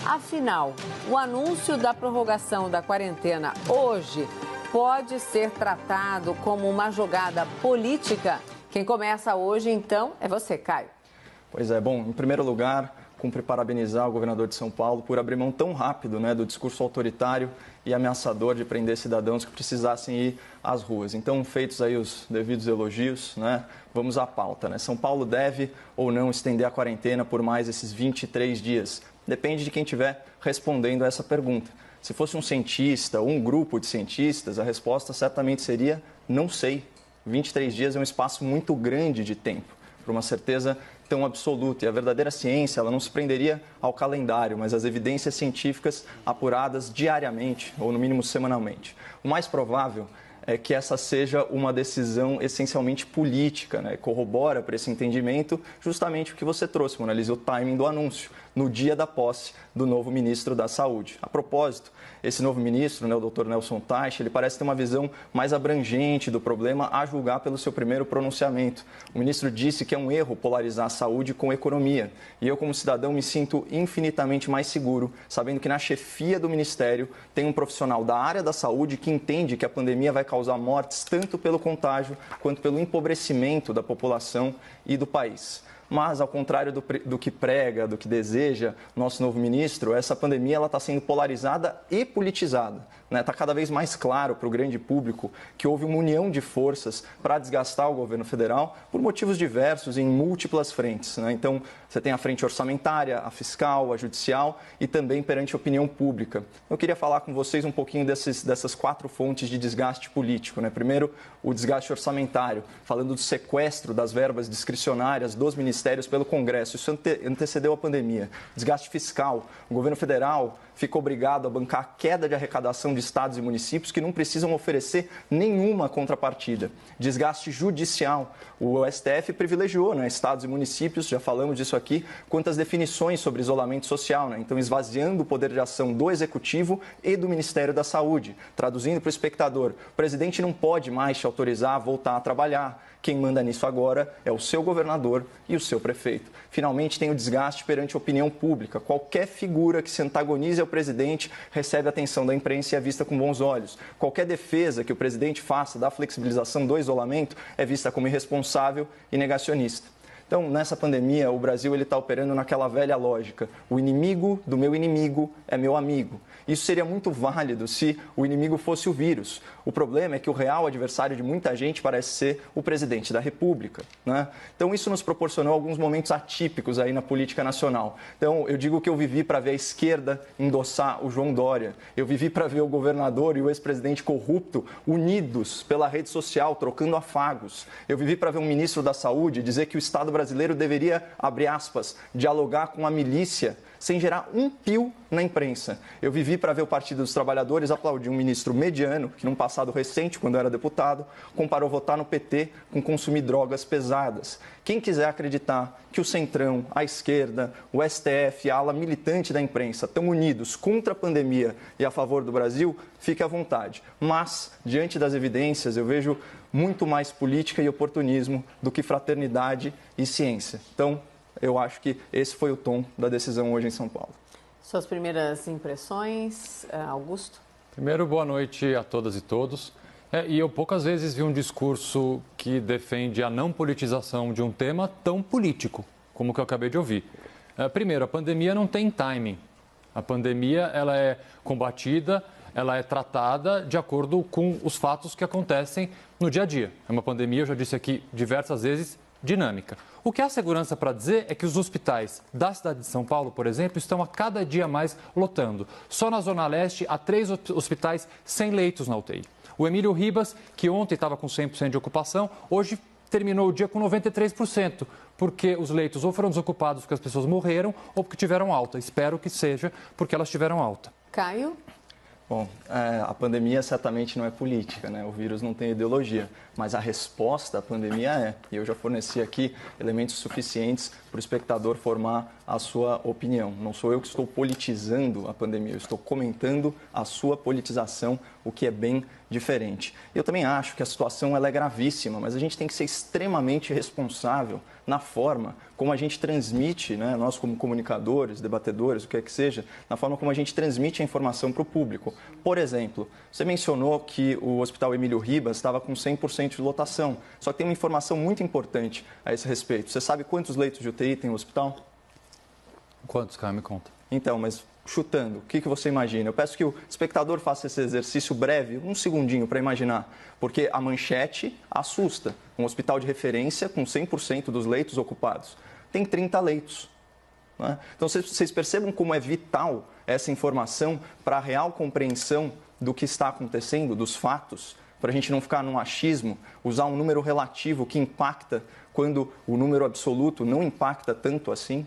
Afinal, o anúncio da prorrogação da quarentena hoje pode ser tratado como uma jogada política? Quem começa hoje, então, é você, Caio. Pois é, bom, em primeiro lugar, cumpre parabenizar o governador de São Paulo por abrir mão tão rápido, do discurso autoritário e ameaçador de prender cidadãos que precisassem ir às ruas. Então, feitos aí os devidos elogios, vamos à pauta. São Paulo deve ou não estender a quarentena por mais esses 23 dias? Depende de quem estiver respondendo a essa pergunta. Se fosse um cientista ou um grupo de cientistas, a resposta certamente seria não sei. 23 dias é um espaço muito grande de tempo para uma certeza tão absoluta. E a verdadeira ciência, ela não se prenderia ao calendário, mas às evidências científicas apuradas diariamente, ou no mínimo semanalmente. O mais provável é que essa seja uma decisão essencialmente política, corrobora para esse entendimento justamente o que você trouxe, Mona Lisa, o timing do anúncio, no dia da posse do novo ministro da Saúde. A propósito, esse novo ministro, o Dr. Nelson Teich, ele parece ter uma visão mais abrangente do problema a julgar pelo seu primeiro pronunciamento. O ministro disse que é um erro polarizar a saúde com a economia. E eu, como cidadão, me sinto infinitamente mais seguro, sabendo que na chefia do ministério tem um profissional da área da saúde que entende que a pandemia vai causar mortes tanto pelo contágio quanto pelo empobrecimento da população e do país. Mas, ao contrário do que prega, do que deseja nosso novo ministro, essa pandemia está sendo polarizada e politizada. Está cada vez mais claro para o grande público que houve uma união de forças para desgastar o governo federal por motivos diversos em múltiplas frentes. Então, você tem a frente orçamentária, a fiscal, a judicial e também perante a opinião pública. Eu queria falar com vocês um pouquinho dessas 4 fontes de desgaste político. Primeiro, o desgaste orçamentário, falando do sequestro das verbas discricionárias dos ministérios pelo Congresso. Isso antecedeu a pandemia. Desgaste fiscal. O governo federal fica obrigado a bancar a queda de arrecadação de estados e municípios que não precisam oferecer nenhuma contrapartida. Desgaste judicial. O STF privilegiou estados e municípios, já falamos disso aqui, quanto às definições sobre isolamento social. Então, esvaziando o poder de ação do Executivo e do Ministério da Saúde. Traduzindo para o espectador, o presidente não pode mais te autorizar a voltar a trabalhar. Quem manda nisso agora é o seu governador e o seu prefeito. Finalmente, tem o desgaste perante a opinião pública. Qualquer figura que se antagonize ao presidente recebe a atenção da imprensa e é vista com bons olhos. Qualquer defesa que o presidente faça da flexibilização do isolamento é vista como irresponsável e negacionista. Então, nessa pandemia, o Brasil está operando naquela velha lógica. O inimigo do meu inimigo é meu amigo. Isso seria muito válido se o inimigo fosse o vírus. O problema é que o real adversário de muita gente parece ser o presidente da República. Então, isso nos proporcionou alguns momentos atípicos aí na política nacional. Então, eu digo que eu vivi para ver a esquerda endossar o João Dória. Eu vivi para ver o governador e o ex-presidente corrupto unidos pela rede social, trocando afagos. Eu vivi para ver um ministro da Saúde dizer que o Estado brasileiro deveria, abre aspas, dialogar com a milícia sem gerar um pio na imprensa. Eu vivi para ver o Partido dos Trabalhadores aplaudir um ministro mediano, que num passado recente, quando era deputado, comparou votar no PT com consumir drogas pesadas. Quem quiser acreditar que o Centrão, a esquerda, o STF, a ala militante da imprensa estão unidos contra a pandemia e a favor do Brasil, fique à vontade. Mas, diante das evidências, eu vejo muito mais política e oportunismo do que fraternidade e ciência. Então, eu acho que esse foi o tom da decisão hoje em São Paulo. Suas primeiras impressões, Augusto? Primeiro, boa noite a todas e todos. E eu poucas vezes vi um discurso que defende a não politização de um tema tão político como o que eu acabei de ouvir. Primeiro, a pandemia não tem timing. A pandemia ela é combatida, ela é tratada de acordo com os fatos que acontecem no dia a dia. É uma pandemia, eu já disse aqui diversas vezes, dinâmica. O que há segurança para dizer é que os hospitais da cidade de São Paulo, por exemplo, estão a cada dia mais lotando. Só na Zona Leste há 3 hospitais sem leitos na UTI. O Emílio Ribas, que ontem estava com 100% de ocupação, hoje terminou o dia com 93%, porque os leitos ou foram desocupados porque as pessoas morreram ou porque tiveram alta. Espero que seja porque elas tiveram alta. Caio? Bom, a pandemia certamente não é política, O vírus não tem ideologia, mas a resposta à pandemia é. E eu já forneci aqui elementos suficientes para o espectador formar a sua opinião. Não sou eu que estou politizando a pandemia, eu estou comentando a sua politização, o que é bem diferente. Eu também acho que a situação ela é gravíssima, mas a gente tem que ser extremamente responsável na forma como a gente transmite, né, nós como comunicadores, debatedores, o que é que seja, na forma como a gente transmite a informação para o público. Por exemplo, você mencionou que o Hospital Emílio Ribas estava com 100% de lotação, só que tem uma informação muito importante a esse respeito. Você sabe quantos leitos de UTI tem no hospital? Quantos, cara? Me conta. Então, mas chutando, o que você imagina? Eu peço que o espectador faça esse exercício breve, um segundinho para imaginar, porque a manchete assusta. Um hospital de referência com 100% dos leitos ocupados. Tem 30 leitos. Né? Então, vocês percebam como é vital essa informação para a real compreensão do que está acontecendo, dos fatos, para a gente não ficar num achismo, usar um número relativo que impacta quando o número absoluto não impacta tanto assim.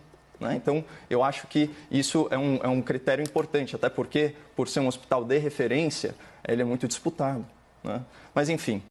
Então, eu acho que isso é um critério importante, até porque, por ser um hospital de referência, ele é muito disputado. Mas, enfim.